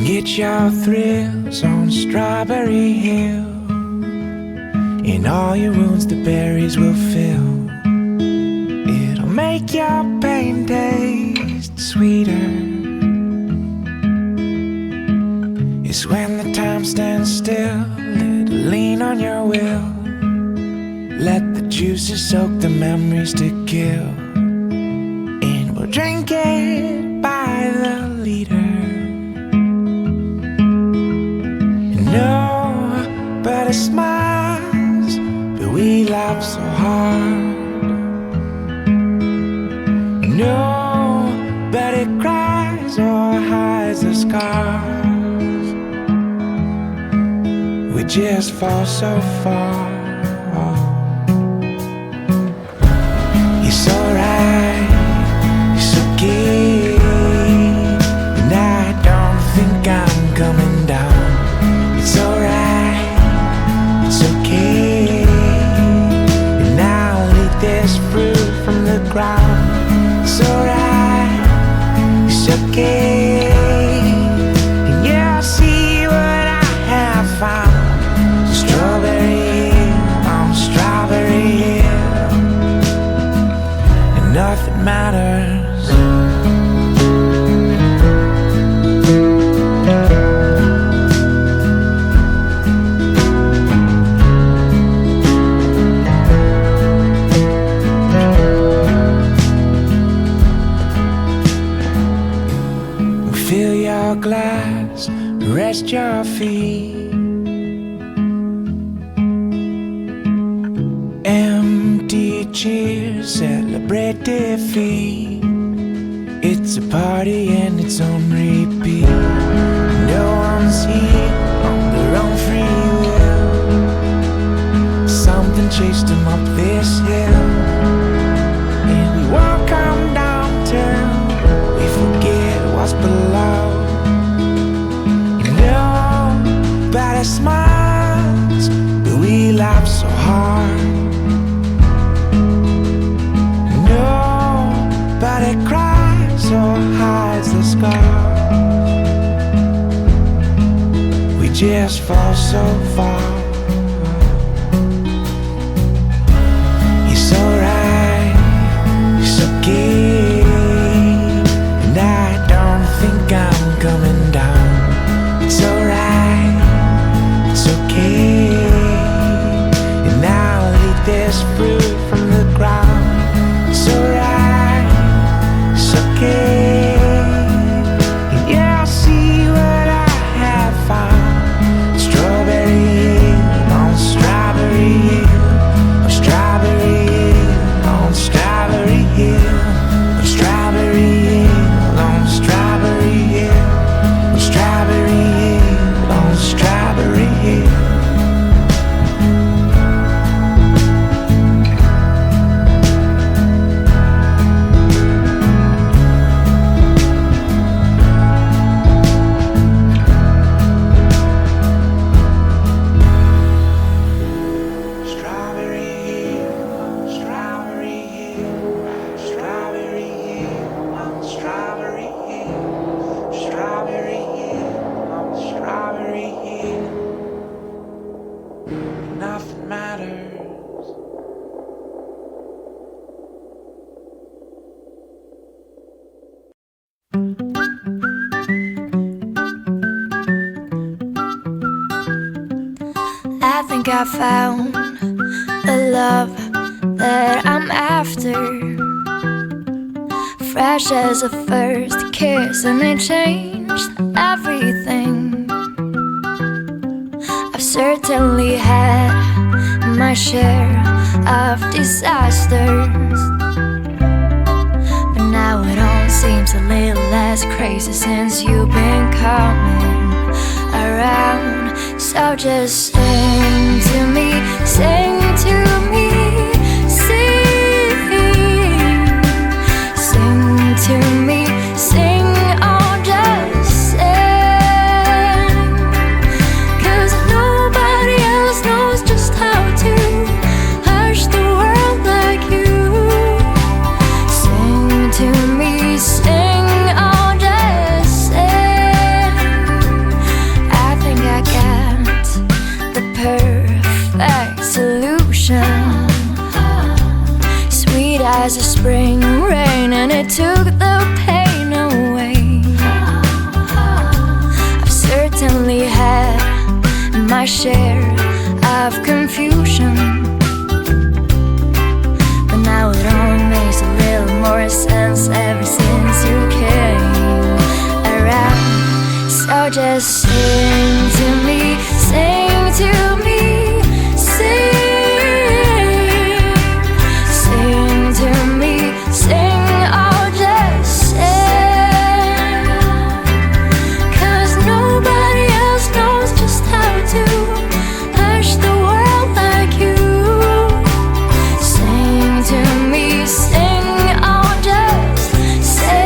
Get your thrills on Strawberry Hill. In all your wounds the berries will fill. It'll make your pain taste sweeter. It's when the time stands still. It'll lean on your will. Let the juices soak the memories to kill. And we'll drink it by the liter. Nobody smiles, but we laugh so hard. Nobody cries or hides the scars. We just fall so far. You're so right, you're so key, and I don't think I'm coming down. It's alright, it's okay, and I'll eat this fruit from the ground. It's alright, it's okay, and yeah, I'll see what I have found. So strawberry on Strawberry Hill, and nothing matters. Fill your glass, rest your feet. Empty cheers, celebrate defeat. It's a party and it's on repeat. No one's here on their own free will. Something chased them up this hill, and we walk on downtown. We forget what's below. Nobody smiles, but we laugh so hard. Nobody cries or hides the scars. We just fall so far. You're so right, you're so key, and I don't think I'm coming down. It's alright, it's okay, and I'll eat this fruit from the ground. It's alright, it's okay, and yeah, I'll see what I have found. Strawberry Hill on Strawberry Hill, on Strawberry Hill, on Strawberry Hill, on Strawberry Hill, on Strawberry Hill, on Strawberry Hill, on Strawberry Hill. Strawberry Hill, Strawberry Hill, Strawberry Hill, on Strawberry Hill, Strawberry Hill, on Strawberry Hill. Nothing matters. I think I found the love that I'm after. Fresh as a first kiss, and it changed everything. I've certainly had my share of disasters, but now it all seems a little less crazy since you've been coming around. So just sing to me, sing to me, sing, sing to me, sing, oh just sing. 'Cause nobody else knows just how to hush the world like you. Sing to me, sing, oh just sing. So just sing to me, sing to me, sing, sing to me, sing, oh just sing. 'Cause nobody else knows just how to hush the world like you. Sing to me, sing, oh just sing.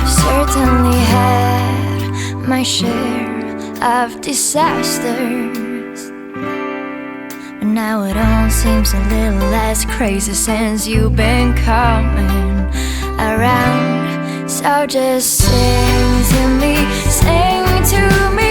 I've certainly had my share of disasters, but now it all seems a little less crazy since you've been coming around. So just sing to me, sing to me,